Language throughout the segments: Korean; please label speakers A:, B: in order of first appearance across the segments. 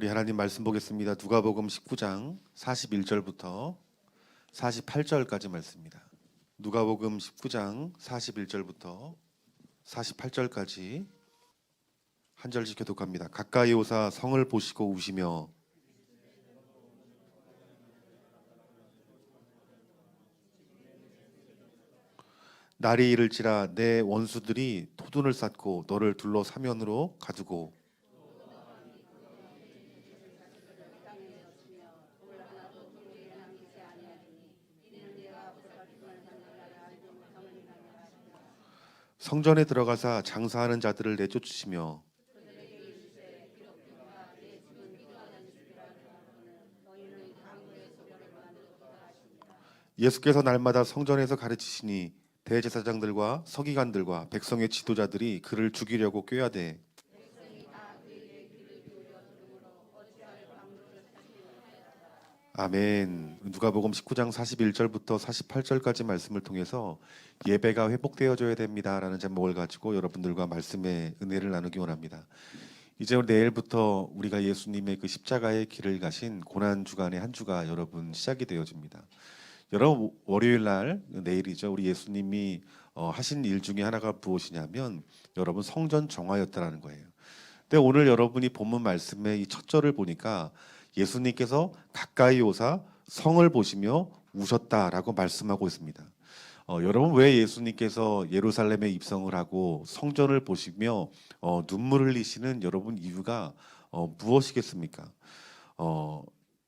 A: 우리 하나님 말씀 보겠습니다. 누가복음 19장 41절부터 48절까지 말씀입니다. 누가복음 19장 41절부터 48절까지 한 절씩 교독합니다. 가까이 오사 성을 보시고 우시며 날이 이를지라 내 원수들이 토둔을 쌓고 너를 둘러 사면으로 가두고 성전에 들어가사 장사하는 자들을 내쫓으시며 예수께서 날마다 성전에서 가르치시니 대제사장들과 서기관들과 백성의 지도자들이 그를 죽이려고 꾀하되 아멘. 누가복음 19장 41절부터 48절까지 말씀을 통해서 예배가 회복되어져야 됩니다라는 제목을 가지고 여러분들과 말씀의 은혜를 나누기 원합니다. 이제 내일부터 우리가 예수님의 그 십자가의 길을 가신 고난 주간의 한 주가 여러분 시작이 되어집니다. 여러분 월요일 날 내일이죠. 우리 예수님이 하신 일 중에 하나가 무엇이냐면 여러분 성전 정화였다라는 거예요. 근데 오늘 여러분이 본문 말씀의 이 첫 절을 보니까 예수님께서 가까이 오사 성을 보시며 우셨다라고 말씀하고 있습니다. 여러분 왜 예수님께서 예루살렘에 입성을 하고 성전을 보시며 눈물을 흘리시는 여러분 이유가 무엇이겠습니까?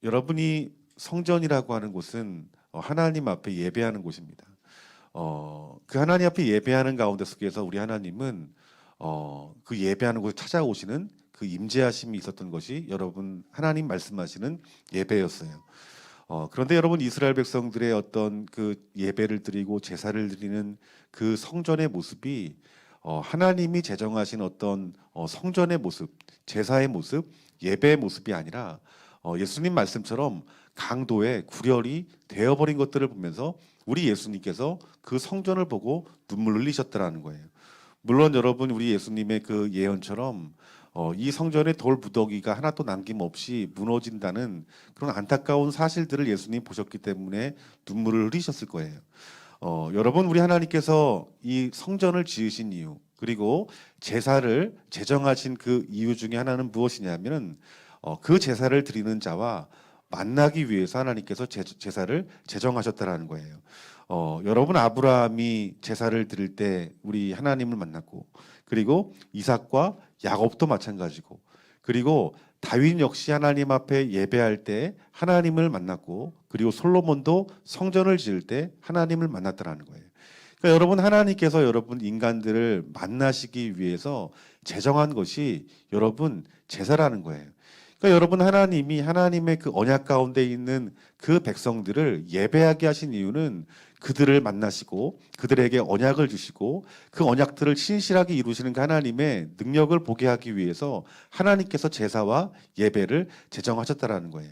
A: 여러분이 성전이라고 하는 곳은 하나님 앞에 예배하는 곳입니다. 그 하나님 앞에 예배하는 가운데 속에서 우리 하나님은 그 예배하는 곳에 찾아오시는 그 임재하심이 있었던 것이 여러분 하나님 말씀하시는 예배였어요. 그런데 여러분 이스라엘 백성들의 어떤 그 예배를 드리고 제사를 드리는 그 성전의 모습이 하나님이 제정하신 어떤 성전의 모습, 제사의 모습, 예배의 모습이 아니라 예수님 말씀처럼 강도의 구렬이 되어버린 것들을 보면서 우리 예수님께서 그 성전을 보고 눈물 흘리셨다라는 거예요. 물론 여러분 우리 예수님의 그 예언처럼 이 성전의 돌 무더기가 하나도 남김없이 무너진다는 그런 안타까운 사실들을 예수님 보셨기 때문에 눈물을 흘리셨을 거예요. 여러분 우리 하나님께서 이 성전을 지으신 이유 그리고 제사를 제정하신 그 이유 중에 하나는 무엇이냐면 그 제사를 드리는 자와 만나기 위해서 하나님께서 제사를 제정하셨다라는 거예요. 여러분 아브라함이 제사를 드릴 때 우리 하나님을 만났고 그리고 이삭과 야곱도 마찬가지고 그리고 다윗 역시 하나님 앞에 예배할 때 하나님을 만났고 그리고 솔로몬도 성전을 지을 때 하나님을 만났다라는 거예요. 그러니까 여러분 하나님께서 여러분 인간들을 만나시기 위해서 제정한 것이 여러분 제사라는 거예요. 그러니까 여러분 하나님이 하나님의 그 언약 가운데 있는 그 백성들을 예배하게 하신 이유는 그들을 만나시고 그들에게 언약을 주시고 그 언약들을 신실하게 이루시는 그 하나님의 능력을 보게 하기 위해서 하나님께서 제사와 예배를 제정하셨다라는 거예요.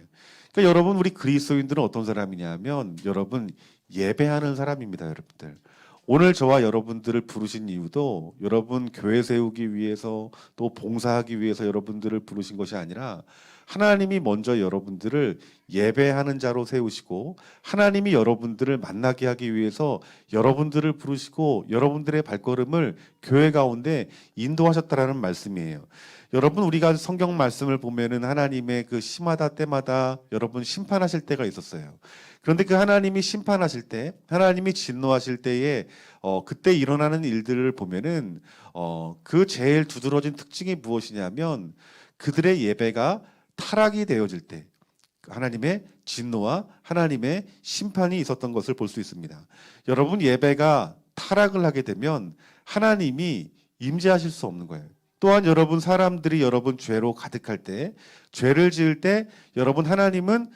A: 그러니까 여러분 우리 그리스도인들은 어떤 사람이냐면 여러분 예배하는 사람입니다, 여러분들. 오늘 저와 여러분들을 부르신 이유도 여러분 교회 세우기 위해서 또 봉사하기 위해서 여러분들을 부르신 것이 아니라 하나님이 먼저 여러분들을 예배하는 자로 세우시고 하나님이 여러분들을 만나게 하기 위해서 여러분들을 부르시고 여러분들의 발걸음을 교회 가운데 인도하셨다라는 말씀이에요. 여러분 우리가 성경 말씀을 보면은 하나님의 그 시마다 때마다 여러분 심판하실 때가 있었어요. 그런데 그 하나님이 심판하실 때, 하나님이 진노하실 때에 그때 일어나는 일들을 보면은 그 제일 두드러진 특징이 무엇이냐면 그들의 예배가 타락이 되어질 때 하나님의 진노와 하나님의 심판이 있었던 것을 볼 수 있습니다. 여러분 예배가 타락을 하게 되면 하나님이 임재하실 수 없는 거예요. 또한 여러분 사람들이 여러분 죄로 가득할 때 죄를 지을 때 여러분 하나님은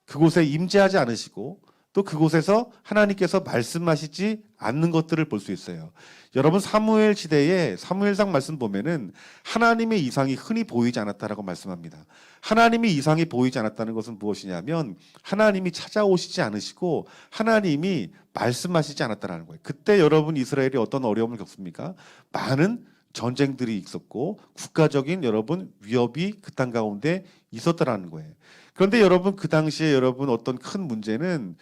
A: 그곳에 임재하지 않으시고 또 그곳에서 하나님께서 말씀하시지 않는 것들을 볼 수 있어요. 여러분 사무엘 시대에 사무엘상 말씀 보면은 하나님의 이상이 흔히 보이지 않았다라고 말씀합니다. 하나님의 이상이 보이지 않았다는 것은 무엇이냐면 하나님이 찾아오시지 않으시고 하나님이 말씀하시지 않았다는 거예요. 그때 여러분 이스라엘이 어떤 어려움을 겪습니까? 많은 전쟁들이 있었고 국가적인 여러분 위협이 그 땅 가운데 있었다라는 거예요. 그런데 여러분 그 당시에 여러분 어떤 큰 문제는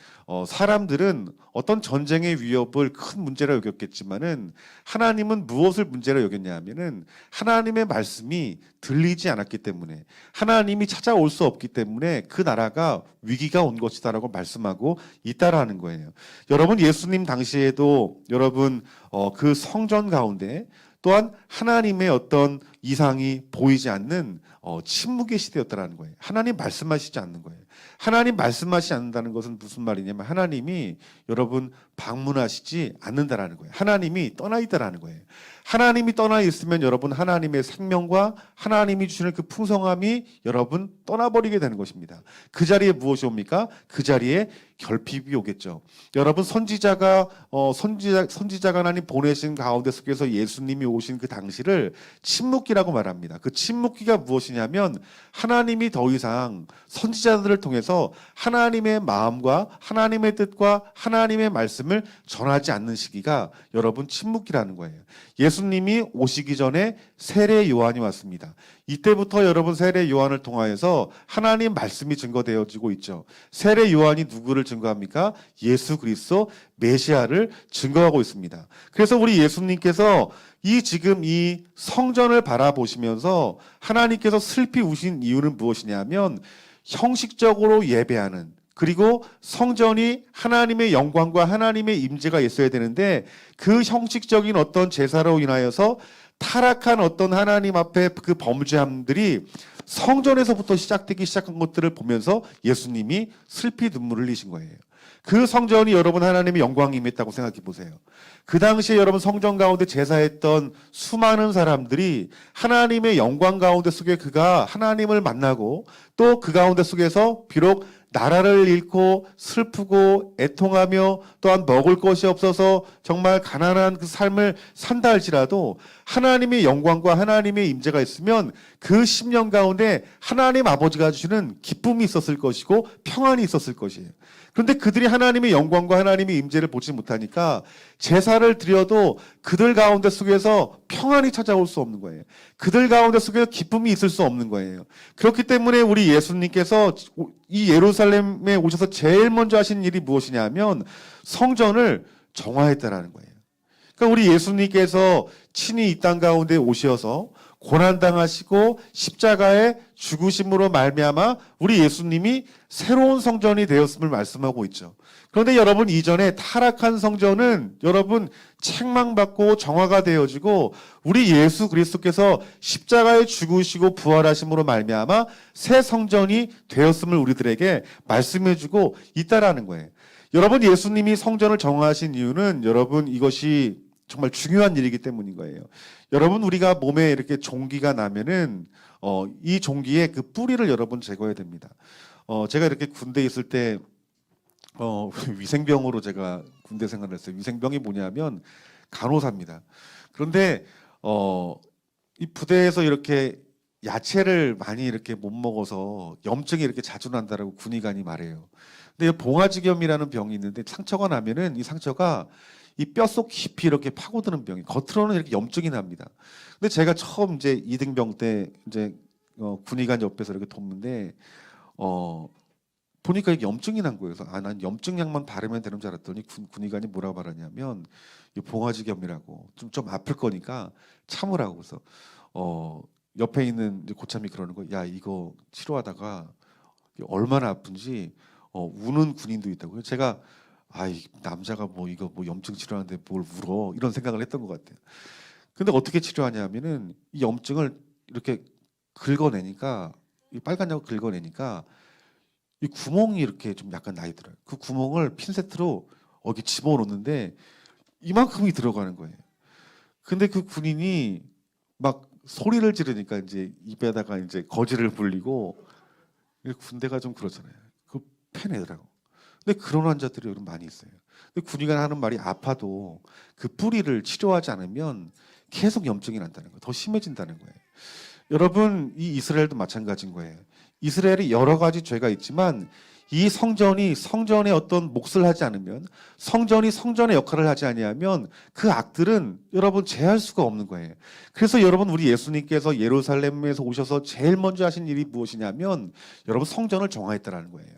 A: 사람들은 어떤 전쟁의 위협을 큰 문제라 여겼겠지만은 하나님은 무엇을 문제로 여겼냐 하면은 하나님의 말씀이 들리지 않았기 때문에 하나님이 찾아올 수 없기 때문에 그 나라가 위기가 온 것이다라고 말씀하고 있다라는 거예요. 여러분 예수님 당시에도 여러분 그 성전 가운데 또한 하나님의 어떤 이상이 보이지 않는 침묵의 시대였다라는 거예요. 하나님 말씀하시지 않는 거예요. 하나님 말씀하시지 않는다는 것은 무슨 말이냐면 하나님이 여러분 방문하시지 않는다라는 거예요. 하나님이 떠나 있다라는 거예요. 하나님이 떠나 있으면 여러분 하나님의 생명과 하나님이 주시는 그 풍성함이 여러분 떠나버리게 되는 것입니다. 그 자리에 무엇이 옵니까? 그 자리에 결핍이 오겠죠. 여러분 선지자가 하나님 보내신 가운데 속에서 예수님이 오신 그 당시를 침묵기라고 말합니다. 그 침묵기가 무엇이냐면 하나님이 더 이상 선지자들을 통해서 하나님의 마음과 하나님의 뜻과 하나님의 말씀을 전하지 않는 시기가 여러분 침묵기라는 거예요. 예수님이 오시기 전에 세례 요한이 왔습니다. 이때부터 여러분 세례 요한을 통하여서 하나님 말씀이 증거되어지고 있죠. 세례 요한이 누구를 증거합니까? 예수 그리스도 메시아를 증거하고 있습니다. 그래서 우리 예수님께서 지금 이 성전을 바라보시면서 하나님께서 슬피 우신 이유는 무엇이냐면 형식적으로 예배하는 그리고 성전이 하나님의 영광과 하나님의 임재가 있어야 되는데 그 형식적인 어떤 제사로 인하여서 타락한 어떤 하나님 앞에 그 범죄함들이 성전에서부터 시작되기 시작한 것들을 보면서 예수님이 슬피 눈물을 흘리신 거예요. 그 성전이 여러분 하나님의 영광이 임했다고 생각해 보세요. 그 당시에 여러분 성전 가운데 제사했던 수많은 사람들이 하나님의 영광 가운데 속에 그가 하나님을 만나고 또 그 가운데 속에서 비록 나라를 잃고 슬프고 애통하며 또한 먹을 것이 없어서 정말 가난한 그 삶을 산다 할지라도 하나님의 영광과 하나님의 임재가 있으면 그 10년 가운데 하나님 아버지가 주시는 기쁨이 있었을 것이고 평안이 있었을 것이에요. 그런데 그들이 하나님의 영광과 하나님의 임재를 보지 못하니까 제사를 드려도 그들 가운데 속에서 평안이 찾아올 수 없는 거예요. 그들 가운데 속에서 기쁨이 있을 수 없는 거예요. 그렇기 때문에 우리 예수님께서 이 예루살렘에 오셔서 제일 먼저 하신 일이 무엇이냐면 성전을 정화했다라는 거예요. 그러니까 우리 예수님께서 친히 이 땅 가운데 오셔서 고난당하시고 십자가에 죽으심으로 말미암아 우리 예수님이 새로운 성전이 되었음을 말씀하고 있죠. 그런데 여러분 이전에 타락한 성전은 여러분 책망받고 정화가 되어지고 우리 예수 그리스도께서 십자가에 죽으시고 부활하심으로 말미암아 새 성전이 되었음을 우리들에게 말씀해주고 있다라는 거예요. 여러분 예수님이 성전을 정화하신 이유는 여러분 이것이 정말 중요한 일이기 때문인 거예요. 여러분 우리가 몸에 이렇게 종기가 나면은 이 종기의 그 뿌리를 여러분 제거해야 됩니다. 제가 이렇게 군대에 있을 때 위생병으로 제가 군대 생활을 했어요. 위생병이 뭐냐면 간호사입니다. 그런데 이 부대에서 이렇게 야채를 많이 이렇게 못 먹어서 염증이 이렇게 자주 난다라고 군의관이 말해요. 근데 봉화지겸이라는 병이 있는데 상처가 나면은 이 상처가 이 뼛속 깊이 이렇게 파고드는 병이 겉으로는 이렇게 염증이 납니다. 근데 제가 처음 이제 2등병 때 이제 군의관 옆에서 이렇게 돕는데 보니까 이게 염증이 난 거예요. 그래서 난 염증약만 바르면 되는 줄 알았더니 군의관이 뭐라고 말하냐면 이 봉화지겸이라고 좀 아플 거니까 참으라고. 그래서 옆에 있는 이제 고참이 그러는 거예요. 야 이거 치료하다가 얼마나 아픈지 우는 군인도 있다고요. 제가 이 남자가 이거 염증 치료하는데 뭘 울어 이런 생각을 했던 것 같아요. 근데 어떻게 치료하냐면은 이 염증을 이렇게 긁어내니까 이 빨간 약을 긁어내니까 이 구멍이 이렇게 좀 약간 나이더라고요. 그 구멍을 핀세트로 이렇게 집어넣는데 이만큼이 들어가는 거예요. 근데 그 군인이 막 소리를 지르니까 이제 입에다가 이제 거지를 불리고 군대가 좀 그렇잖아요. 그 패내더라고. 근데 그런 환자들이 여러분 많이 있어요. 근데 군의관 하는 말이 아파도 그 뿌리를 치료하지 않으면 계속 염증이 난다는 거예요. 더 심해진다는 거예요. 여러분 이 이스라엘도 마찬가지인 거예요. 이스라엘이 여러 가지 죄가 있지만 이 성전이 성전의 어떤 몫을 하지 않으면, 성전이 성전의 역할을 하지 아니하면 그 악들은 여러분 제할 수가 없는 거예요. 그래서 여러분 우리 예수님께서 예루살렘에서 오셔서 제일 먼저 하신 일이 무엇이냐면 여러분 성전을 정화했다라는 거예요.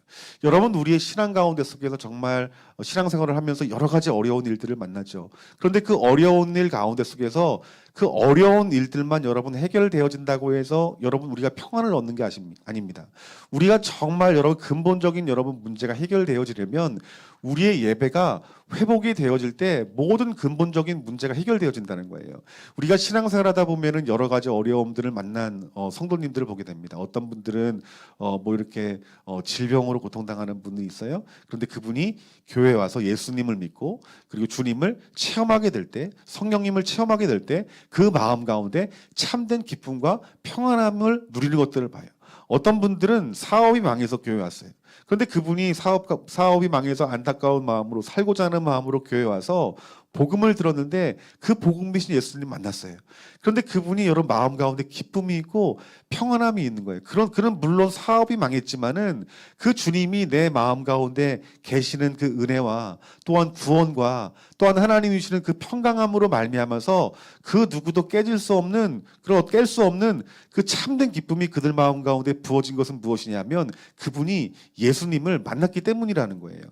A: 여러분 우리의 신앙 가운데 속에서 정말 신앙생활을 하면서 여러 가지 어려운 일들을 만나죠. 그런데 그 어려운 일 가운데 속에서 그 어려운 일들만 여러분 해결되어진다고 해서 여러분 우리가 평안을 얻는 게 아닙니다. 우리가 정말 여러분 근본적인 여러분 문제가 해결되어지려면 우리의 예배가 회복이 되어질 때 모든 근본적인 문제가 해결되어진다는 거예요. 우리가 신앙생활하다 보면은 여러 가지 어려움들을 만난 성도님들을 보게 됩니다. 어떤 분들은 뭐 이렇게 질병으로 고통당하는 분이 있어요. 그런데 그분이 교회에 와서 예수님을 믿고 그리고 주님을 체험하게 될 때, 성령님을 체험하게 될 때 그 마음 가운데 참된 기쁨과 평안함을 누리는 것들을 봐요. 어떤 분들은 사업이 망해서 교회에 왔어요. 그런데 그분이 사업이 망해서 안타까운 마음으로 살고자 하는 마음으로 교회에 와서 복음을 들었는데 그 복음이신 예수님 만났어요. 그런데 그분이 여러분 마음 가운데 기쁨이 있고 평안함이 있는 거예요. 그런 물론 사업이 망했지만은 그 주님이 내 마음 가운데 계시는 그 은혜와 또한 구원과 또한 하나님이 주시는 그 평강함으로 말미암아서 그 누구도 깰 수 없는 그 참된 기쁨이 그들 마음 가운데 부어진 것은 무엇이냐면 그분이 예수님을 만났기 때문이라는 거예요.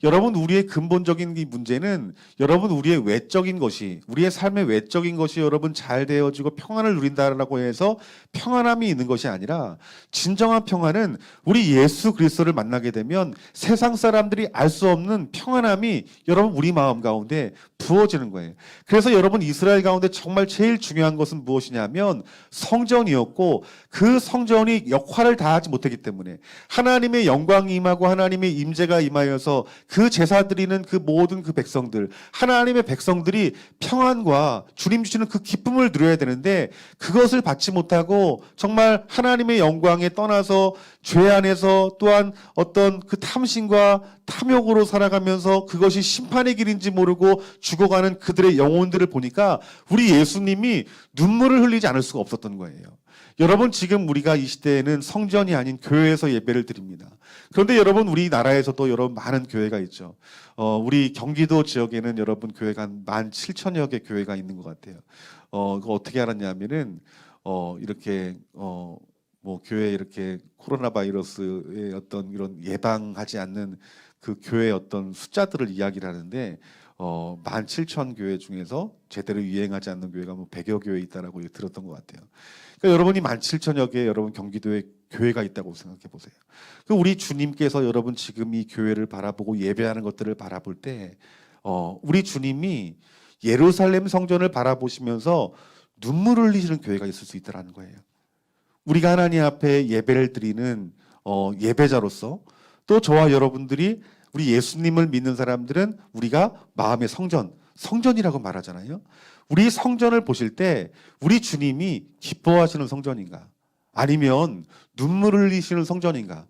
A: 여러분 우리의 근본적인 이 문제는 여러분 우리의 외적인 것이 우리의 삶의 외적인 것이 여러분 잘 되어지고 평안을 누린다라고 해서 평안함이 있는 것이 아니라 진정한 평안은 우리 예수 그리스도를 만나게 되면 세상 사람들이 알 수 없는 평안함이 여러분 우리 마음 가운데 부어지는 거예요. 그래서 여러분 이스라엘 가운데 정말 제일 중요한 것은 무엇이냐면 성전이었고 그 성전이 역할을 다하지 못했기 때문에 하나님의 영광이 임하고 하나님의 임재가 임하여서 그 제사 드리는 그 모든 그 백성들 하나님의 백성들이 평안과 주님 주시는 그 기쁨을 누려야 되는데 그것을 받지 못하고 정말 하나님의 영광에 떠나서 죄 안에서 또한 어떤 그 탐심과 탐욕으로 살아가면서 그것이 심판의 길인지 모르고 죽어가는 그들의 영혼들을 보니까 우리 예수님이 눈물을 흘리지 않을 수가 없었던 거예요. 여러분 지금 우리가 이 시대에는 성전이 아닌 교회에서 예배를 드립니다. 그런데 여러분 우리나라에서도 여러분 많은 교회가 있죠. 우리 경기도 지역에는 여러분 교회가 한 17,000여 개 교회가 있는 것 같아요. 그거 어떻게 알았냐면은 이렇게 뭐 교회 이렇게 코로나 바이러스의 어떤 이런 예방하지 않는 그 교회의 어떤 숫자들을 이야기를 하는데 17,000교회 중에서 제대로 유행하지 않는 교회가 뭐 100여 교회 있다라고 들었던 것 같아요. 그러니까 여러분이 17,000여 개 여러분 경기도에 교회가 있다고 생각해 보세요. 우리 주님께서 여러분 지금 이 교회를 바라보고 예배하는 것들을 바라볼 때 우리 주님이 예루살렘 성전을 바라보시면서 눈물을 흘리시는 교회가 있을 수 있다라는 거예요. 우리가 하나님 앞에 예배를 드리는 예배자로서 또 저와 여러분들이 우리 예수님을 믿는 사람들은 우리가 마음의 성전이라고 말하잖아요. 우리 성전을 보실 때 우리 주님이 기뻐하시는 성전인가? 아니면 눈물을 흘리시는 성전인가?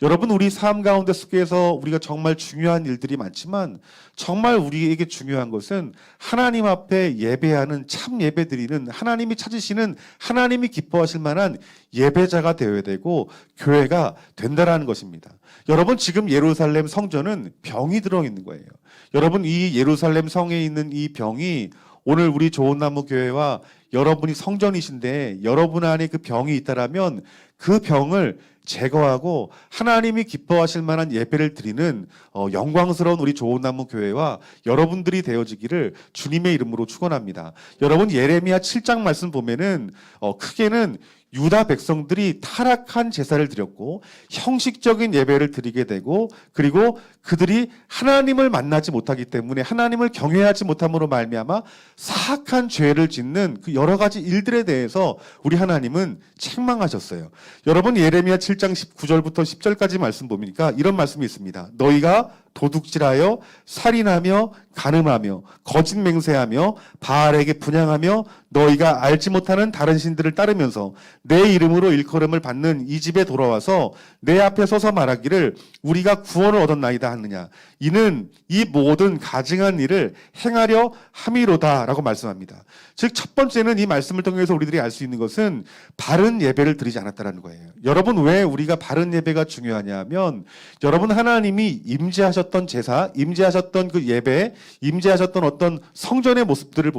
A: 여러분 우리 삶 가운데 속에서 우리가 정말 중요한 일들이 많지만 정말 우리에게 중요한 것은 하나님 앞에 예배하는 참 예배드리는 하나님이 찾으시는 하나님이 기뻐하실 만한 예배자가 되어야 되고 교회가 된다라는 것입니다. 여러분 지금 예루살렘 성전은 병이 들어있는 거예요. 여러분 이 예루살렘 성에 있는 이 병이 오늘 우리 좋은나무 교회와 여러분이 성전이신데 여러분 안에 그 병이 있다라면 그 병을 제거하고 하나님이 기뻐하실 만한 예배를 드리는 영광스러운 우리 좋은나무 교회와 여러분들이 되어지기를 주님의 이름으로 축원합니다. 여러분 예레미야 7장 말씀 보면은 크게는 유다 백성들이 타락한 제사를 드렸고 형식적인 예배를 드리게 되고 그리고 그들이 하나님을 만나지 못하기 때문에 하나님을 경외하지 못함으로 말미암아 사악한 죄를 짓는 그 여러 가지 일들에 대해서 우리 하나님은 책망하셨어요. 여러분 예레미야 7장 9절부터 10절까지 말씀 보니까 이런 말씀이 있습니다. 너희가 도둑질하여 살인하며 간음하며 거짓 맹세하며 바알에게 분향하며 너희가 알지 못하는 다른 신들을 따르면서 내 이름으로 일컬음을 받는 이 집에 돌아와서 내 앞에 서서 말하기를 우리가 구원을 얻었나이다 하느냐. 이는 이 모든 가증한 일을 행하려 함이로다라고 말씀합니다. 즉 첫 번째는 이 말씀을 통해서 우리들이 알 수 있는 것은 바른 예배를 드리지 않았다는 거예요. 여러분, 왜 우리가 바른 예배가 중요하냐 하면 여러분, 하나님이 임재하셨던 제사, 임재하셨던 그 예배, 임재하셨던 어떤 성전의 모습들을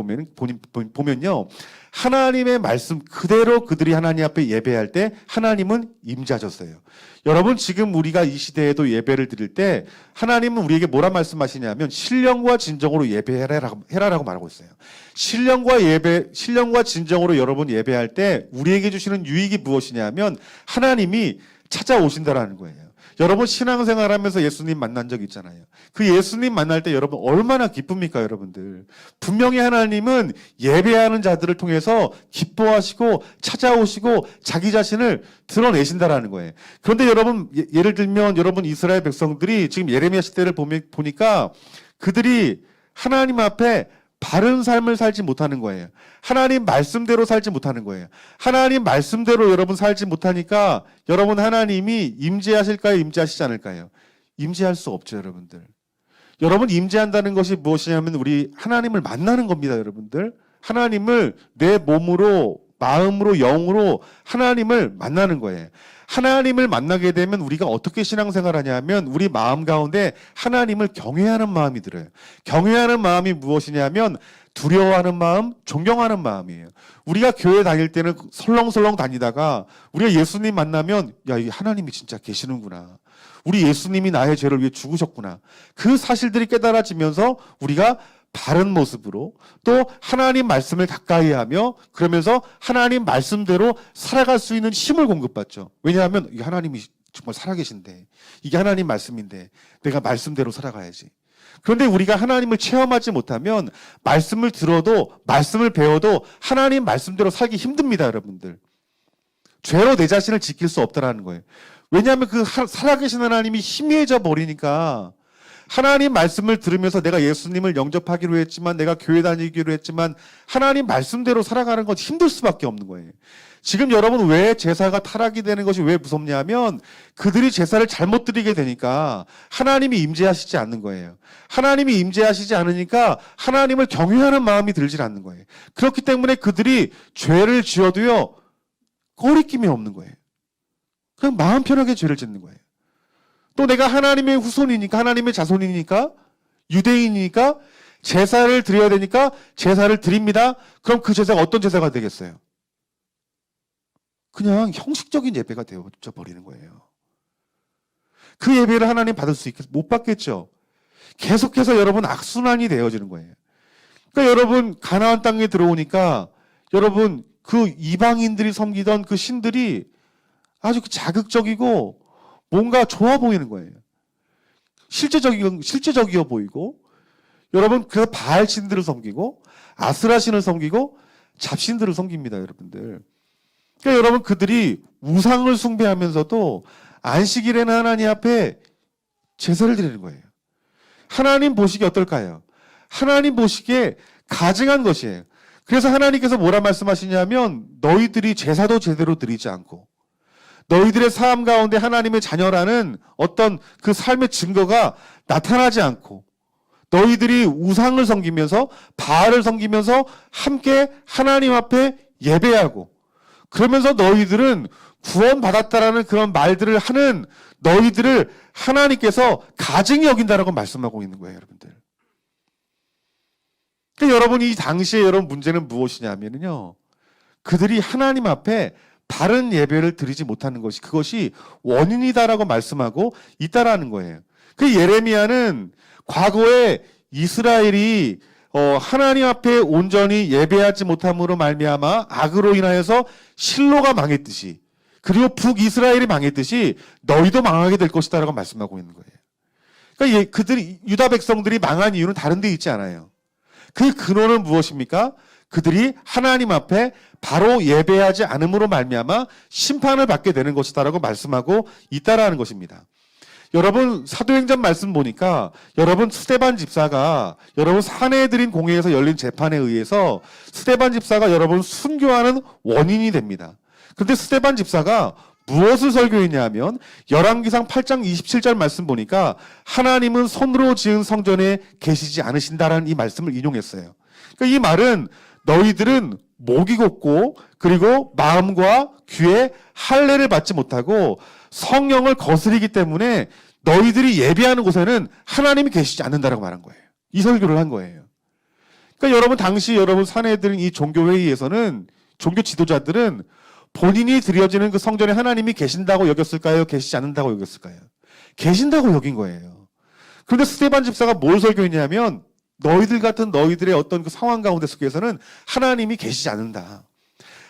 A: 보면요, 하나님의 말씀 그대로 그들이 하나님 앞에 예배할 때 하나님은 임재하셨어요. 여러분, 지금 우리가 이 시대에도 예배를 드릴 때 하나님은 우리에게 뭐라 말씀하시냐면 신령과 진정으로 예배해라라고 말하고 있어요. 신령과 진정으로 여러분 예배할 때 우리에게 주시는 유익이 무엇이냐면 하나님이 찾아오신다라는 거예요. 여러분, 신앙생활하면서 예수님 만난 적 있잖아요. 그 예수님 만날 때 여러분 얼마나 기쁩니까, 여러분들? 분명히 하나님은 예배하는 자들을 통해서 기뻐하시고 찾아오시고 자기 자신을 드러내신다라는 거예요. 그런데 여러분, 예를 들면 여러분 이스라엘 백성들이 지금 예레미야 시대를 보니까 그들이 하나님 앞에 바른 삶을 살지 못하는 거예요. 하나님 말씀대로 살지 못하는 거예요. 하나님 말씀대로 여러분 살지 못하니까 여러분, 하나님이 임재하실까요? 임재하시지 않을까요? 임재할 수 없죠, 여러분들. 여러분, 임재한다는 것이 무엇이냐면 우리 하나님을 만나는 겁니다, 여러분들. 하나님을 내 몸으로, 마음으로, 영으로 하나님을 만나는 거예요. 하나님을 만나게 되면 우리가 어떻게 신앙생활하냐 하면 우리 마음 가운데 하나님을 경외하는 마음이 들어요. 경외하는 마음이 무엇이냐면 두려워하는 마음, 존경하는 마음이에요. 우리가 교회 다닐 때는 설렁설렁 다니다가 우리가 예수님 만나면 야, 이 하나님이 진짜 계시는구나. 우리 예수님이 나의 죄를 위해 죽으셨구나. 그 사실들이 깨달아지면서 우리가 바른 모습으로 또 하나님 말씀을 가까이 하며 그러면서 하나님 말씀대로 살아갈 수 있는 힘을 공급받죠. 왜냐하면 하나님이 정말 살아계신데 이게 하나님 말씀인데 내가 말씀대로 살아가야지. 그런데 우리가 하나님을 체험하지 못하면 말씀을 들어도 말씀을 배워도 하나님 말씀대로 살기 힘듭니다, 여러분들. 죄로 내 자신을 지킬 수 없다라는 거예요. 왜냐하면 그 살아계신 하나님이 희미해져 버리니까 하나님 말씀을 들으면서 내가 예수님을 영접하기로 했지만 내가 교회 다니기로 했지만 하나님 말씀대로 살아가는 건 힘들 수밖에 없는 거예요. 지금 여러분, 왜 제사가 타락이 되는 것이 왜 무섭냐면 그들이 제사를 잘못 드리게 되니까 하나님이 임재하시지 않는 거예요. 하나님이 임재하시지 않으니까 하나님을 경외하는 마음이 들질 않는 거예요. 그렇기 때문에 그들이 죄를 지어도요 꺼리낌이 없는 거예요. 그냥 마음 편하게 죄를 짓는 거예요. 또 내가 하나님의 후손이니까, 하나님의 자손이니까, 유대인이니까 제사를 드려야 되니까 제사를 드립니다. 그럼 그 제사가 어떤 제사가 되겠어요? 그냥 형식적인 예배가 되어져 버리는 거예요. 그 예배를 하나님 받을 수 못 받겠죠. 계속해서 여러분 악순환이 되어지는 거예요. 그러니까 여러분 가나안 땅에 들어오니까 여러분 그 이방인들이 섬기던 그 신들이 아주 자극적이고 뭔가 좋아 보이는 거예요. 실제적이어 보이고 여러분 그 바알 신들을 섬기고 아스라 신을 섬기고 잡신들을 섬깁니다, 여러분들. 그러니까 여러분 그들이 우상을 숭배하면서도 안식일에는 하나님 앞에 제사를 드리는 거예요. 하나님 보시기에 어떨까요? 하나님 보시기에 가증한 것이에요. 그래서 하나님께서 뭐라 말씀하시냐면 너희들이 제사도 제대로 드리지 않고 너희들의 삶 가운데 하나님의 자녀라는 어떤 그 삶의 증거가 나타나지 않고 너희들이 우상을 섬기면서 바알을 섬기면서 함께 하나님 앞에 예배하고 그러면서 너희들은 구원받았다라는 그런 말들을 하는 너희들을 하나님께서 가증히 여긴다라고 말씀하고 있는 거예요, 여러분들. 그러니까 여러분 이 당시에 여러분 문제는 무엇이냐면요. 그들이 하나님 앞에 바른 예배를 드리지 못하는 것이 그것이 원인이다라고 말씀하고 있다라는 거예요. 그 예레미야는 과거에 이스라엘이 하나님 앞에 온전히 예배하지 못함으로 말미암아 악으로 인하여서 실로가 망했듯이 그리고 북이스라엘이 망했듯이 너희도 망하게 될 것이다라고 말씀하고 있는 거예요. 그러니까 그들이 유다 백성들이 망한 이유는 다른 데 있지 않아요. 그 근원은 무엇입니까? 그들이 하나님 앞에 바로 예배하지 않음으로 말미암아 심판을 받게 되는 것이다라고 말씀하고 있다라는 것입니다. 여러분 사도행전 말씀 보니까 여러분 스데반 집사가 여러분 사내들인 공회에서 열린 재판에 의해서 스데반 집사가 여러분 순교하는 원인이 됩니다. 그런데 스데반 집사가 무엇을 설교했냐 하면 열왕기상 8장 27절 말씀 보니까 하나님은 손으로 지은 성전에 계시지 않으신다라는 이 말씀을 인용했어요. 그러니까 이 말은 너희들은 목이 곱고 그리고 마음과 귀에 할례를 받지 못하고 성령을 거스리기 때문에 너희들이 예배하는 곳에는 하나님이 계시지 않는다라고 말한 거예요. 이 설교를 한 거예요. 그러니까 여러분 당시 여러분 사내들인 이 종교회의에서는 종교 지도자들은 본인이 드려지는 그 성전에 하나님이 계신다고 여겼을까요? 계시지 않는다고 여겼을까요? 계신다고 여긴 거예요. 그런데 스데반 집사가 뭘 설교했냐면 너희들 같은 너희들의 어떤 그 상황 가운데 속에서는 하나님이 계시지 않는다.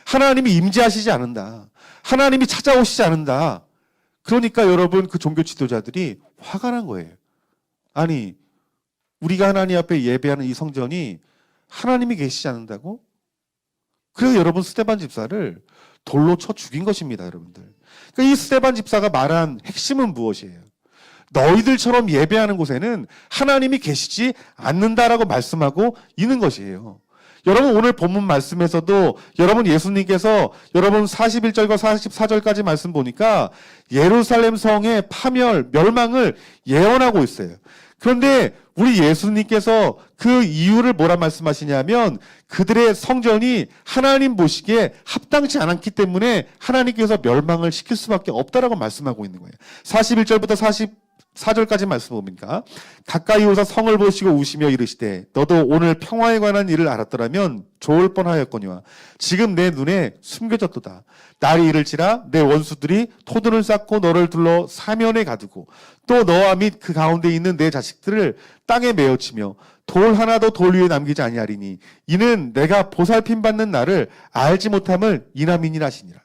A: 하나님이 임재하시지 않는다. 하나님이 찾아오시지 않는다. 그러니까 여러분 그 종교 지도자들이 화가 난 거예요. 아니 우리가 하나님 앞에 예배하는 이 성전이 하나님이 계시지 않는다고? 그래서 여러분 스데반 집사를 돌로 쳐 죽인 것입니다, 여러분들. 그러니까 이 스데반 집사가 말한 핵심은 무엇이에요? 너희들처럼 예배하는 곳에는 하나님이 계시지 않는다라고 말씀하고 있는 것이에요. 여러분 오늘 본문 말씀에서도 여러분 예수님께서 여러분 41절과 44절까지 말씀 보니까 예루살렘 성의 파멸, 멸망을 예언하고 있어요. 그런데 우리 예수님께서 그 이유를 뭐라 말씀하시냐면 그들의 성전이 하나님 보시기에 합당치 않았기 때문에 하나님께서 멸망을 시킬 수밖에 없다라고 말씀하고 있는 거예요. 41절부터 44절까지 말씀 보니까 가까이 오사 성을 보시고 우시며 이르시되 너도 오늘 평화에 관한 일을 알았더라면 좋을 뻔하였거니와 지금 내 눈에 숨겨졌도다. 날이 이를지라 내 원수들이 토둔을 쌓고 너를 둘러 사면에 가두고 또 너와 및 그 가운데 있는 내 자식들을 땅에 메어치며 돌 하나도 돌 위에 남기지 아니하리니 이는 내가 보살핌 받는 날을 알지 못함을 이남이니라 하시니라.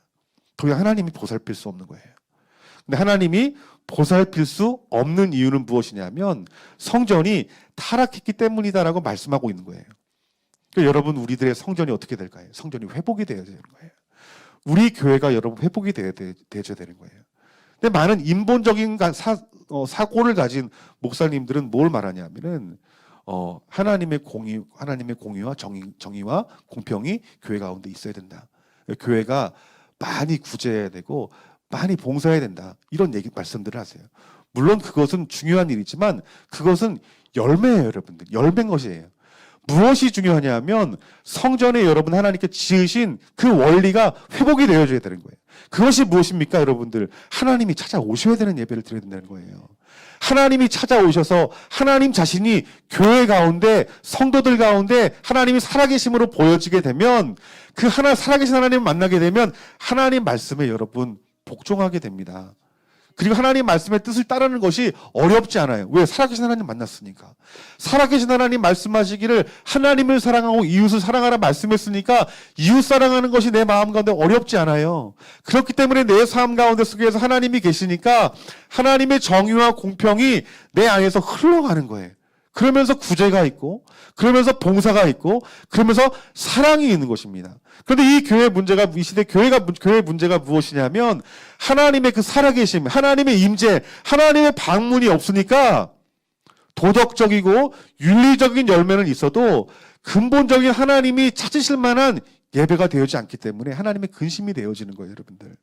A: 도저히 하나님이 보살필 수 없는 거예요. 근데 하나님이 보살필 수 없는 이유는 무엇이냐면 성전이 타락했기 때문이다라고 말씀하고 있는 거예요. 그러니까 여러분 우리들의 성전이 어떻게 될까요? 성전이 회복이 되어야 되는 거예요. 우리 교회가 여러분 회복이 되어야 되는 거예요. 근데 많은 인본적인 사고를 가진 목사님들은 뭘 말하냐면은 하나님의 공의와 정의와 공평이 교회 가운데 있어야 된다. 교회가 많이 구제해야 되고 많이 봉사해야 된다. 이런 말씀들을 하세요. 물론 그것은 중요한 일이지만 그것은 열매예요, 여러분들. 열매인 것이에요. 무엇이 중요하냐면 성전에 여러분 하나님께 지으신 그 원리가 회복이 되어져야 되는 거예요. 그것이 무엇입니까, 여러분들? 하나님이 찾아오셔야 되는 예배를 드려야 된다는 거예요. 하나님이 찾아오셔서 하나님 자신이 교회 가운데 성도들 가운데 하나님이 살아계심으로 보여지게 되면 그 살아계신 하나님을 만나게 되면 하나님 말씀에 여러분 복종하게 됩니다. 그리고 하나님 말씀의 뜻을 따르는 것이 어렵지 않아요. 왜? 살아계신 하나님 만났으니까. 살아계신 하나님 말씀하시기를 하나님을 사랑하고 이웃을 사랑하라 말씀했으니까 이웃 사랑하는 것이 내 마음 가운데 어렵지 않아요. 그렇기 때문에 내 삶 가운데 속에서 하나님이 계시니까 하나님의 정의와 공평이 내 안에서 흘러가는 거예요. 그러면서 구제가 있고 그러면서 봉사가 있고 그러면서 사랑이 있는 것입니다. 그런데 이 교회 문제가 이 시대 교회 문제가 무엇이냐면 하나님의 그 살아계심, 하나님의 임재, 하나님의 방문이 없으니까 도덕적이고 윤리적인 열매는 있어도 근본적인 하나님이 찾으실 만한 예배가 되어지지 않기 때문에 하나님의 근심이 되어지는 거예요, 여러분들.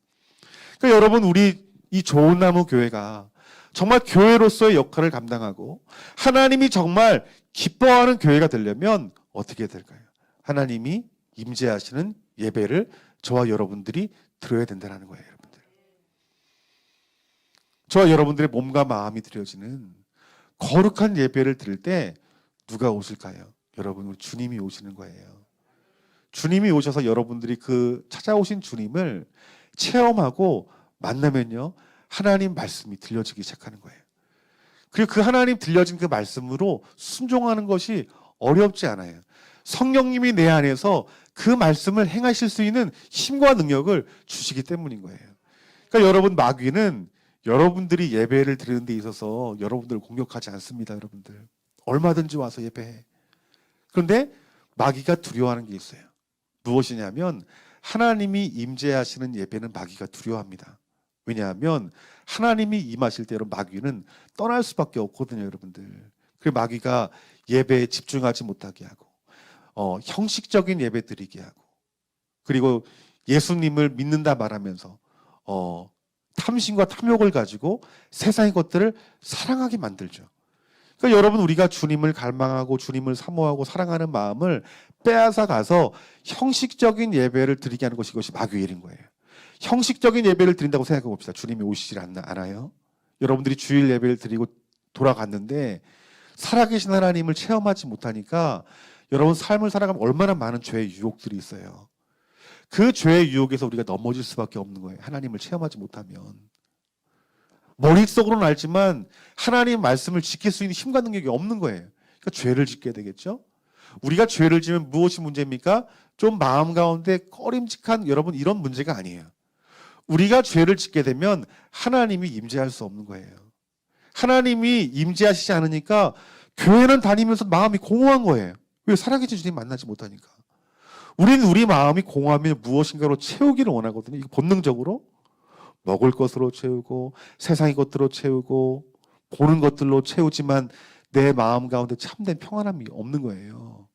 A: 그러니까 여러분 우리 이 좋은 나무 교회가 정말 교회로서의 역할을 감당하고 하나님이 정말 기뻐하는 교회가 되려면 어떻게 될까요? 하나님이 임재하시는 예배를 저와 여러분들이 드려야 된다는 거예요, 여러분들. 저와 여러분들의 몸과 마음이 드려지는 거룩한 예배를 드릴 때 누가 오실까요? 여러분, 우리 주님이 오시는 거예요. 주님이 오셔서 여러분들이 그 찾아오신 주님을 체험하고 만나면요, 하나님 말씀이 들려지기 시작하는 거예요. 그리고 그 하나님 들려진 그 말씀으로 순종하는 것이 어렵지 않아요. 성령님이 내 안에서 그 말씀을 행하실 수 있는 힘과 능력을 주시기 때문인 거예요. 그러니까 여러분 마귀는 여러분들이 예배를 드리는 데 있어서 여러분들을 공격하지 않습니다, 여러분들. 얼마든지 와서 예배해. 그런데 마귀가 두려워하는 게 있어요. 무엇이냐면 하나님이 임재하시는 예배는 마귀가 두려워합니다. 왜냐하면 하나님이 임하실 때 여러분 마귀는 떠날 수밖에 없거든요, 여러분들. 그 마귀가 예배에 집중하지 못하게 하고 형식적인 예배 드리게 하고 그리고 예수님을 믿는다 말하면서 탐심과 탐욕을 가지고 세상의 것들을 사랑하게 만들죠. 그러니까 여러분 우리가 주님을 갈망하고 주님을 사모하고 사랑하는 마음을 빼앗아 가서 형식적인 예배를 드리게 하는 것이 이것이 마귀의 일인 거예요. 형식적인 예배를 드린다고 생각해 봅시다. 주님이 오시질 않아요? 여러분들이 주일 예배를 드리고 돌아갔는데 살아계신 하나님을 체험하지 못하니까 여러분 삶을 살아가면 얼마나 많은 죄의 유혹들이 있어요. 그 죄의 유혹에서 우리가 넘어질 수밖에 없는 거예요. 하나님을 체험하지 못하면. 머릿속으로는 알지만 하나님 말씀을 지킬 수 있는 힘과 능력이 없는 거예요. 그러니까 죄를 짓게 되겠죠. 우리가 죄를 지으면 무엇이 문제입니까? 좀 마음 가운데 꺼림직한 여러분 이런 문제가 아니에요. 우리가 죄를 짓게 되면 하나님이 임재할 수 없는 거예요. 하나님이 임재하시지 않으니까 교회는 다니면서 마음이 공허한 거예요. 왜? 살아계신 주님 만나지 못하니까. 우리는 우리 마음이 공허하면 무엇인가로 채우기를 원하거든요. 이거 본능적으로. 먹을 것으로 채우고 세상의 것들로 채우고 보는 것들로 채우지만 내 마음 가운데 참된 평안함이 없는 거예요.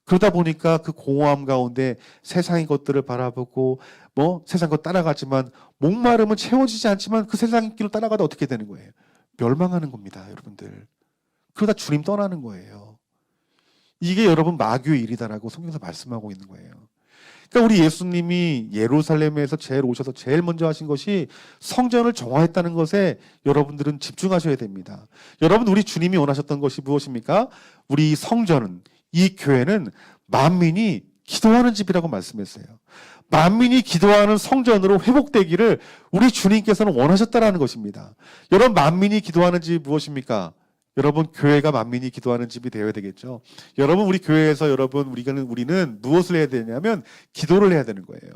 A: 그러다 보니까 그 공허함 가운데 세상의 것들을 바라보고 세상 것 따라가지만 목마름은 채워지지 않지만 그 세상의 길을 따라가다 어떻게 되는 거예요? 멸망하는 겁니다, 여러분들. 그러다 주님 떠나는 거예요. 이게 여러분 마귀의 일이다라고 성경에서 말씀하고 있는 거예요. 그러니까 우리 예수님이 예루살렘에서 제일 오셔서 제일 먼저 하신 것이 성전을 정화했다는 것에 여러분들은 집중하셔야 됩니다. 여러분 우리 주님이 원하셨던 것이 무엇입니까? 우리 성전은 이 교회는 만민이 기도하는 집이라고 말씀했어요. 만민이 기도하는 성전으로 회복되기를 우리 주님께서는 원하셨다라는 것입니다. 여러분 만민이 기도하는 집이 무엇입니까? 여러분 교회가 만민이 기도하는 집이 되어야 되겠죠. 여러분 우리 교회에서 우리는 무엇을 해야 되냐면 기도를 해야 되는 거예요.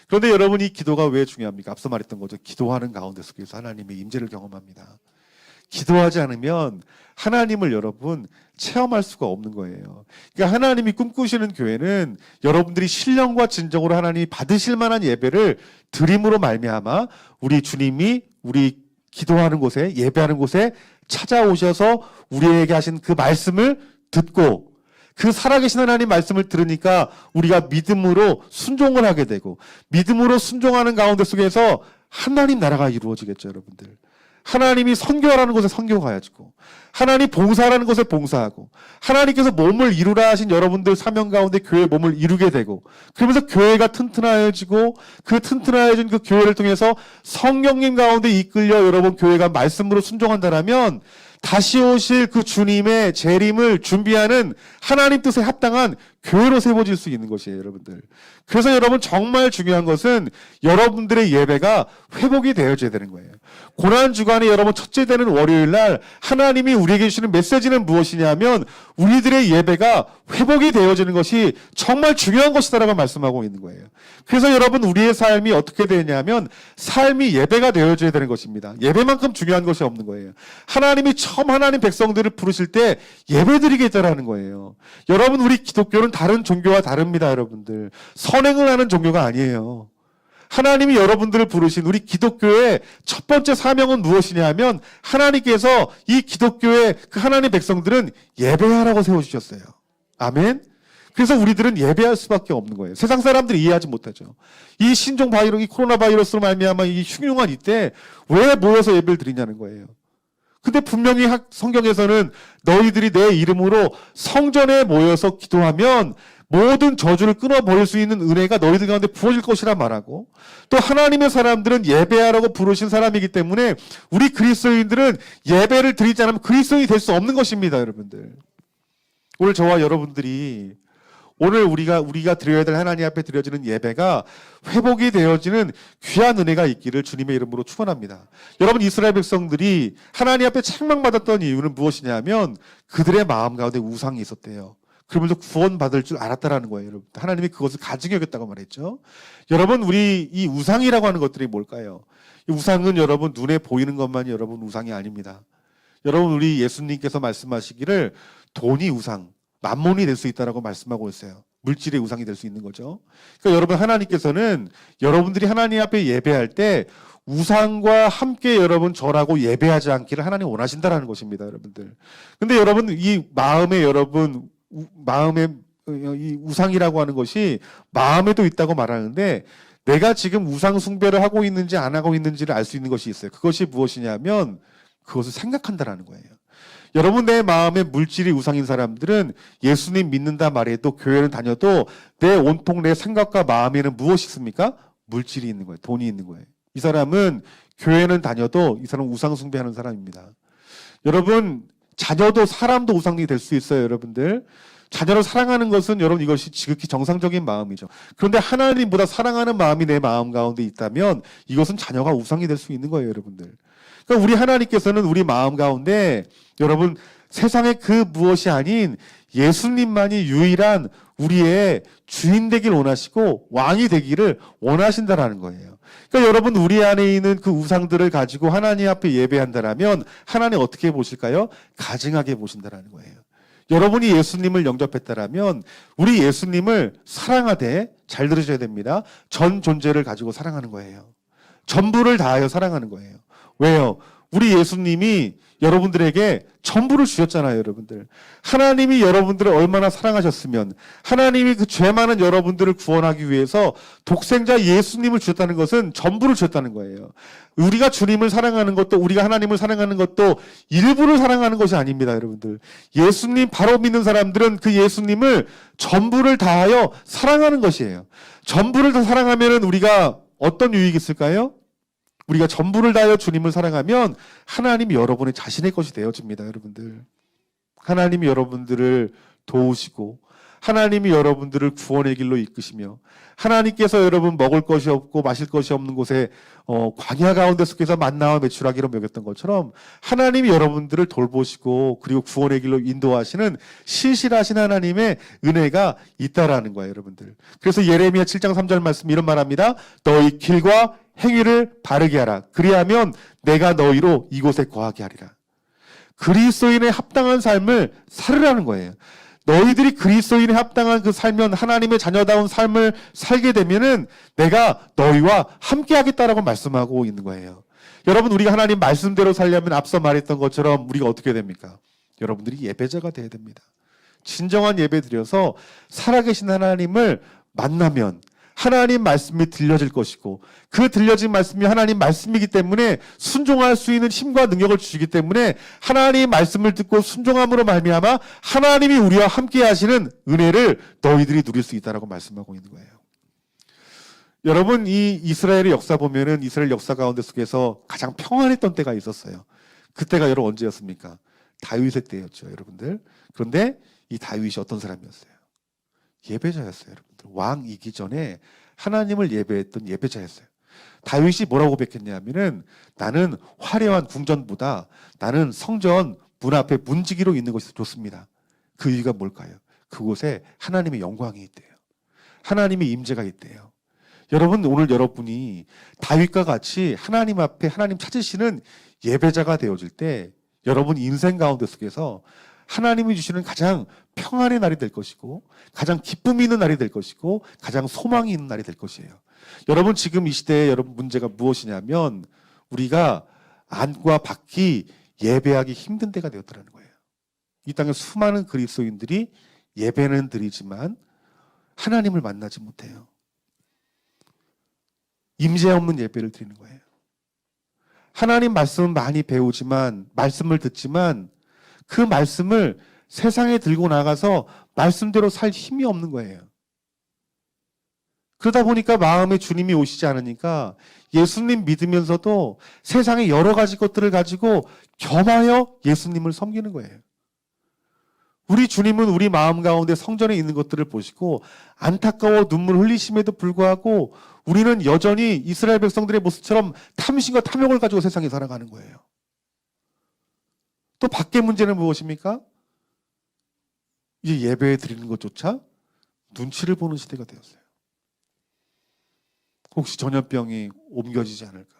A: 그런데 여러분 이 기도가 왜 중요합니까? 앞서 말했던 거죠. 기도하는 가운데 속에서 하나님의 임재를 경험합니다. 기도하지 않으면 하나님을 여러분 체험할 수가 없는 거예요. 그러니까 하나님이 꿈꾸시는 교회는 여러분들이 신령과 진정으로 하나님이 받으실 만한 예배를 드림으로 말미암아 우리 주님이 우리 기도하는 곳에 예배하는 곳에 찾아오셔서 우리에게 하신 그 말씀을 듣고 그 살아계신 하나님 말씀을 들으니까 우리가 믿음으로 순종을 하게 되고 믿음으로 순종하는 가운데 속에서 하나님 나라가 이루어지겠죠, 여러분들. 하나님이 선교하라는 곳에 선교가야지고 하나님 봉사하라는 곳에 봉사하고 하나님께서 몸을 이루라 하신 여러분들 사명 가운데 교회의 몸을 이루게 되고 그러면서 교회가 튼튼해지고 그 튼튼해진 그 교회를 통해서 성령님 가운데 이끌려 여러분 교회가 말씀으로 순종한다라면 다시 오실 그 주님의 재림을 준비하는 하나님 뜻에 합당한 교회로 세워질 수 있는 것이에요, 여러분들. 그래서 여러분 정말 중요한 것은 여러분들의 예배가 회복이 되어져야 되는 거예요. 고난주간에 여러분 첫째 되는 월요일 날 하나님이 우리에게 주시는 메시지는 무엇이냐면 우리들의 예배가 회복이 되어지는 것이 정말 중요한 것이다라고 말씀하고 있는 거예요. 그래서 여러분 우리의 삶이 어떻게 되냐면 삶이 예배가 되어져야 되는 것입니다. 예배만큼 중요한 것이 없는 거예요. 하나님이 처음 하나님 백성들을 부르실 때 예배드리겠다라는 거예요. 여러분 우리 기독교는 다른 종교와 다릅니다, 여러분들. 선행을 하는 종교가 아니에요. 하나님이 여러분들을 부르신 우리 기독교의 첫 번째 사명은 무엇이냐 하면 하나님께서 이 기독교의 그 하나님의 백성들은 예배하라고 세워주셨어요. 아멘. 그래서 우리들은 예배할 수밖에 없는 거예요. 세상 사람들이 이해하지 못하죠. 이 신종 바이러스, 이 코로나 바이러스로 말미암아 이 흉흉한 이때 왜 모여서 예배를 드리냐는 거예요. 근데 분명히 성경에서는 너희들이 내 이름으로 성전에 모여서 기도하면 모든 저주를 끊어버릴 수 있는 은혜가 너희들 가운데 부어질 것이라 말하고 또 하나님의 사람들은 예배하라고 부르신 사람이기 때문에 우리 그리스도인들은 예배를 드리지 않으면 그리스도인이 될 수 없는 것입니다, 여러분들. 오늘 저와 여러분들이 오늘 우리가 드려야 될 하나님 앞에 드려지는 예배가 회복이 되어지는 귀한 은혜가 있기를 주님의 이름으로 축원합니다. 여러분 이스라엘 백성들이 하나님 앞에 책망받았던 이유는 무엇이냐면 그들의 마음 가운데 우상이 있었대요. 그러면서 구원받을 줄 알았다라는 거예요, 여러분. 하나님이 그것을 가증히 여겼다고 말했죠. 여러분 우리 이 우상이라고 하는 것들이 뭘까요? 이 우상은 여러분 눈에 보이는 것만이 여러분 우상이 아닙니다. 여러분 우리 예수님께서 말씀하시기를 돈이 우상, 만몬이 될 수 있다라고 말씀하고 있어요. 물질의 우상이 될 수 있는 거죠. 그러니까 여러분 하나님께서는 여러분들이 하나님 앞에 예배할 때 우상과 함께 여러분 절하고 예배하지 않기를 하나님 원하신다라는 것입니다, 여러분들. 근데 여러분 이 마음에 여러분 마음에 이 우상이라고 하는 것이 마음에도 있다고 말하는데 내가 지금 우상 숭배를 하고 있는지 안 하고 있는지를 알 수 있는 것이 있어요. 그것이 무엇이냐면 그것을 생각한다라는 거예요. 여러분 내 마음에 물질이 우상인 사람들은 예수님 믿는다 말해도 교회는 다녀도 내 온통 내 생각과 마음에는 무엇이 있습니까? 물질이 있는 거예요. 돈이 있는 거예요. 이 사람은 교회는 다녀도 이 사람은 우상 숭배하는 사람입니다. 여러분 자녀도 사람도 우상이 될 수 있어요, 여러분들. 자녀를 사랑하는 것은 여러분 이것이 지극히 정상적인 마음이죠. 그런데 하나님보다 사랑하는 마음이 내 마음 가운데 있다면 이것은 자녀가 우상이 될 수 있는 거예요, 여러분들. 그러니까 우리 하나님께서는 우리 마음 가운데 여러분 세상의 그 무엇이 아닌 예수님만이 유일한 우리의 주인 되길 원하시고 왕이 되기를 원하신다라는 거예요. 그러니까 여러분 우리 안에 있는 그 우상들을 가지고 하나님 앞에 예배한다라면 하나님 어떻게 보실까요? 가증하게 보신다라는 거예요. 여러분이 예수님을 영접했다라면 우리 예수님을 사랑하되 잘 들으셔야 됩니다. 전 존재를 가지고 사랑하는 거예요. 전부를 다하여 사랑하는 거예요. 왜요? 우리 예수님이 여러분들에게 전부를 주셨잖아요, 여러분들. 하나님이 여러분들을 얼마나 사랑하셨으면 하나님이 그 죄 많은 여러분들을 구원하기 위해서 독생자 예수님을 주셨다는 것은 전부를 주셨다는 거예요. 우리가 주님을 사랑하는 것도 우리가 하나님을 사랑하는 것도 일부를 사랑하는 것이 아닙니다, 여러분들. 예수님 바로 믿는 사람들은 그 예수님을 전부를 다하여 사랑하는 것이에요. 전부를 다 사랑하면 우리가 어떤 유익이 있을까요? 우리가 전부를 다하여 주님을 사랑하면 하나님이 여러분의 자신의 것이 되어집니다, 여러분들. 하나님이 여러분들을 도우시고 하나님이 여러분들을 구원의 길로 이끄시며 하나님께서 여러분 먹을 것이 없고 마실 것이 없는 곳에 광야 가운데 속에서 만나와 메추라기로 먹였던 것처럼 하나님이 여러분들을 돌보시고 그리고 구원의 길로 인도하시는 신실하신 하나님의 은혜가 있다라는 거예요, 여러분들. 그래서 예레미야 7장 3절 말씀 이런 말합니다. 너희 길과 행위를 바르게 하라. 그리하면 내가 너희로 이곳에 거하게 하리라. 그리스도인의 합당한 삶을 살으라는 거예요. 너희들이 그리스도인에 합당한 그 살면 하나님의 자녀다운 삶을 살게 되면은 내가 너희와 함께 하겠다라고 말씀하고 있는 거예요. 여러분 우리가 하나님 말씀대로 살려면 앞서 말했던 것처럼 우리가 어떻게 됩니까? 여러분들이 예배자가 돼야 됩니다. 진정한 예배 드려서 살아계신 하나님을 만나면 하나님 말씀이 들려질 것이고 그 들려진 말씀이 하나님 말씀이기 때문에 순종할 수 있는 힘과 능력을 주시기 때문에 하나님 말씀을 듣고 순종함으로 말미암아 하나님이 우리와 함께 하시는 은혜를 너희들이 누릴 수 있다라고 말씀하고 있는 거예요. 여러분 이 이스라엘의 역사 보면은 이스라엘 역사 가운데 속에서 가장 평안했던 때가 있었어요. 그때가 여러분 언제였습니까? 다윗의 때였죠, 여러분들. 그런데 이 다윗이 어떤 사람이었어요? 예배자였어요, 여러분들. 왕이기 전에 하나님을 예배했던 예배자였어요. 다윗이 뭐라고 고백했냐면은 나는 화려한 궁전보다 나는 성전 문 앞에 문지기로 있는 것이 좋습니다. 그 이유가 뭘까요? 그곳에 하나님의 영광이 있대요. 하나님의 임재가 있대요. 여러분 오늘 여러분이 다윗과 같이 하나님 앞에 하나님 찾으시는 예배자가 되어질 때 여러분 인생 가운데 속에서 하나님이 주시는 가장 평안의 날이 될 것이고 가장 기쁨이 있는 날이 될 것이고 가장 소망이 있는 날이 될 것이에요. 여러분 지금 이 시대에 여러분 문제가 무엇이냐면 우리가 안과 밖이 예배하기 힘든 때가 되었다는 거예요. 이 땅에 수많은 그리스도인들이 예배는 드리지만 하나님을 만나지 못해요. 임재 없는 예배를 드리는 거예요. 하나님 말씀은 많이 배우지만 말씀을 듣지만 그 말씀을 세상에 들고 나가서 말씀대로 살 힘이 없는 거예요. 그러다 보니까 마음에 주님이 오시지 않으니까 예수님 믿으면서도 세상의 여러 가지 것들을 가지고 겸하여 예수님을 섬기는 거예요. 우리 주님은 우리 마음 가운데 성전에 있는 것들을 보시고 안타까워 눈물 흘리심에도 불구하고 우리는 여전히 이스라엘 백성들의 모습처럼 탐심과 탐욕을 가지고 세상에 살아가는 거예요. 또 밖의 문제는 무엇입니까? 이제 예배 드리는 것조차 눈치를 보는 시대가 되었어요. 혹시 전염병이 옮겨지지 않을까?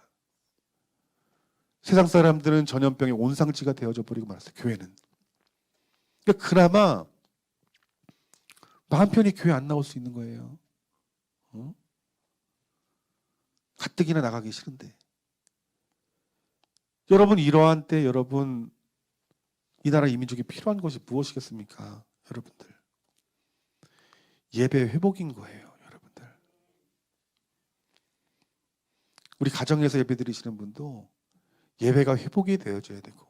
A: 세상 사람들은 전염병의 온상지가 되어져 버리고 말았어요. 교회는. 그러니까 그나마 마음 편히 교회 안 나올 수 있는 거예요. 가뜩이나 나가기 싫은데. 여러분 이러한 때 여러분 이 나라 이민족이 필요한 것이 무엇이겠습니까? 여러분들 예배 회복인 거예요. 여러분들 우리 가정에서 예배 드리시는 분도 예배가 회복이 되어져야 되고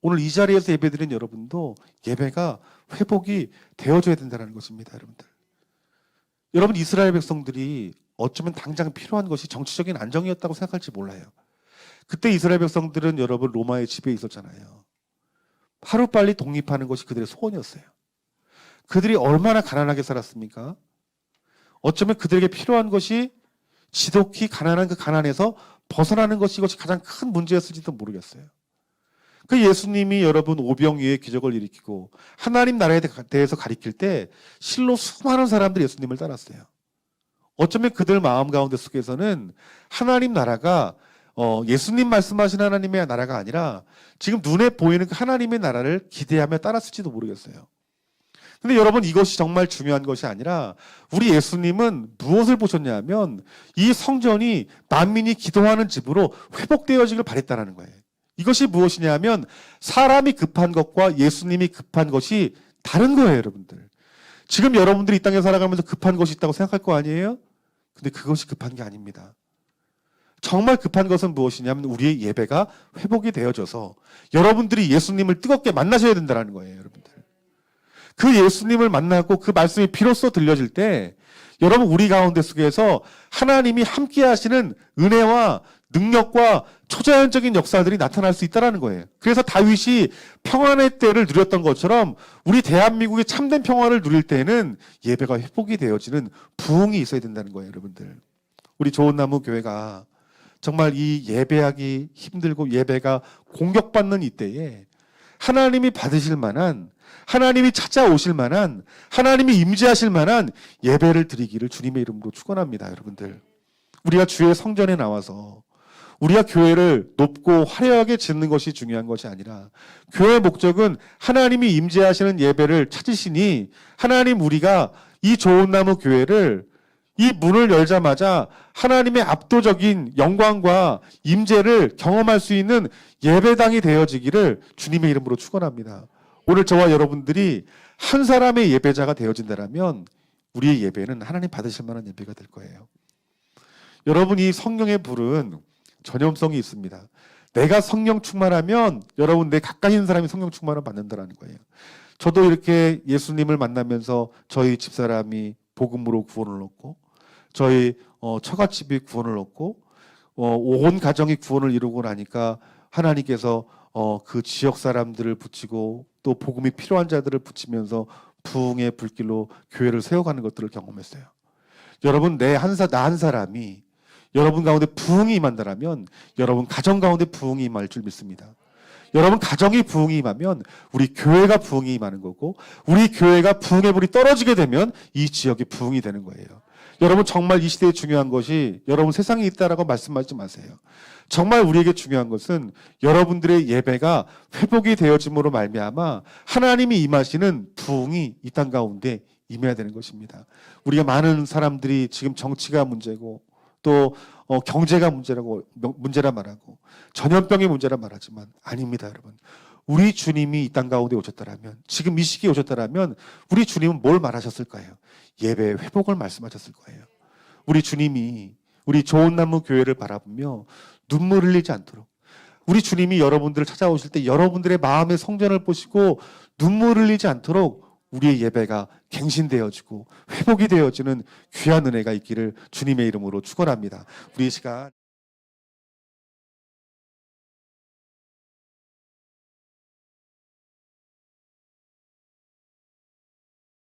A: 오늘 이 자리에서 예배 드린 여러분도 예배가 회복이 되어져야 된다는 것입니다. 여러분들 여러분 이스라엘 백성들이 어쩌면 당장 필요한 것이 정치적인 안정이었다고 생각할지 몰라요. 그때 이스라엘 백성들은 여러분 로마의 지배에 있었잖아요. 하루빨리 독립하는 것이 그들의 소원이었어요. 그들이 얼마나 가난하게 살았습니까? 어쩌면 그들에게 필요한 것이 지독히 가난한 그 가난에서 벗어나는 것이 이것이 가장 큰 문제였을지도 모르겠어요. 그 예수님이 여러분 오병이어의 기적을 일으키고 하나님 나라에 대해서 가리킬 때 실로 수많은 사람들이 예수님을 따랐어요. 어쩌면 그들 마음 가운데 속에서는 하나님 나라가 예수님 말씀하신 하나님의 나라가 아니라 지금 눈에 보이는 그 하나님의 나라를 기대하며 따랐을지도 모르겠어요. 근데 여러분 이것이 정말 중요한 것이 아니라 우리 예수님은 무엇을 보셨냐 하면 이 성전이 만민이 기도하는 집으로 회복되어지길 바랬다는 거예요. 이것이 무엇이냐 하면 사람이 급한 것과 예수님이 급한 것이 다른 거예요. 여러분들 지금 여러분들이 이 땅에 살아가면서 급한 것이 있다고 생각할 거 아니에요? 근데 그것이 급한 게 아닙니다. 정말 급한 것은 무엇이냐면 우리의 예배가 회복이 되어져서 여러분들이 예수님을 뜨겁게 만나셔야 된다는 거예요. 여러분들 그 예수님을 만나고 그 말씀이 비로소 들려질 때 여러분 우리 가운데 속에서 하나님이 함께 하시는 은혜와 능력과 초자연적인 역사들이 나타날 수 있다는 거예요. 그래서 다윗이 평안의 때를 누렸던 것처럼 우리 대한민국이 참된 평화를 누릴 때는 예배가 회복이 되어지는 부흥이 있어야 된다는 거예요. 여러분들 우리 좋은나무 교회가 정말 이 예배하기 힘들고 예배가 공격받는 이때에 하나님이 받으실 만한 하나님이 찾아오실 만한 하나님이 임재하실 만한 예배를 드리기를 주님의 이름으로 축원합니다. 여러분들 우리가 주의 성전에 나와서 우리가 교회를 높고 화려하게 짓는 것이 중요한 것이 아니라 교회의 목적은 하나님이 임재하시는 예배를 찾으시니 하나님 우리가 이 좋은 나무 교회를 이 문을 열자마자 하나님의 압도적인 영광과 임재를 경험할 수 있는 예배당이 되어지기를 주님의 이름으로 축원합니다. 오늘 저와 여러분들이 한 사람의 예배자가 되어진다면 우리의 예배는 하나님 받으실 만한 예배가 될 거예요. 여러분이 성령의 불은 전염성이 있습니다. 내가 성령 충만하면 여러분 내 가까이 있는 사람이 성령 충만을 받는다는 거예요. 저도 이렇게 예수님을 만나면서 저희 집사람이 복음으로 구원을 얻고 저희 처갓집이 구원을 얻고 온 가정이 구원을 이루고 나니까 하나님께서 그 지역 사람들을 붙이고 또 복음이 필요한 자들을 붙이면서 부흥의 불길로 교회를 세워가는 것들을 경험했어요. 여러분 나 한 사람이 여러분 가운데 부흥이 임한다면 여러분 가정 가운데 부흥이 임할 줄 믿습니다. 여러분 가정이 부흥이 임하면 우리 교회가 부흥이 임하는 거고 우리 교회가 부흥의 불이 떨어지게 되면 이 지역이 부흥이 되는 거예요. 여러분 정말 이 시대에 중요한 것이 여러분 세상에 있다라고 말씀하지 마세요. 정말 우리에게 중요한 것은 여러분들의 예배가 회복이 되어짐으로 말미암아 하나님이 임하시는 부흥이 이 땅 가운데 임해야 되는 것입니다. 우리가 많은 사람들이 지금 정치가 문제고 또 경제가 문제라 말하고 전염병이 문제라 말하지만 아닙니다. 여러분 우리 주님이 이 땅 가운데 오셨다라면 지금 이 시기에 오셨다라면 우리 주님은 뭘 말하셨을까요? 예배의 회복을 말씀하셨을 거예요. 우리 주님이 우리 좋은 나무 교회를 바라보며 눈물 흘리지 않도록 우리 주님이 여러분들을 찾아오실 때 여러분들의 마음의 성전을 보시고 눈물 흘리지 않도록 우리의 예배가 갱신되어지고 회복이 되어지는 귀한 은혜가 있기를 주님의 이름으로 축원합니다. 우리 이 시간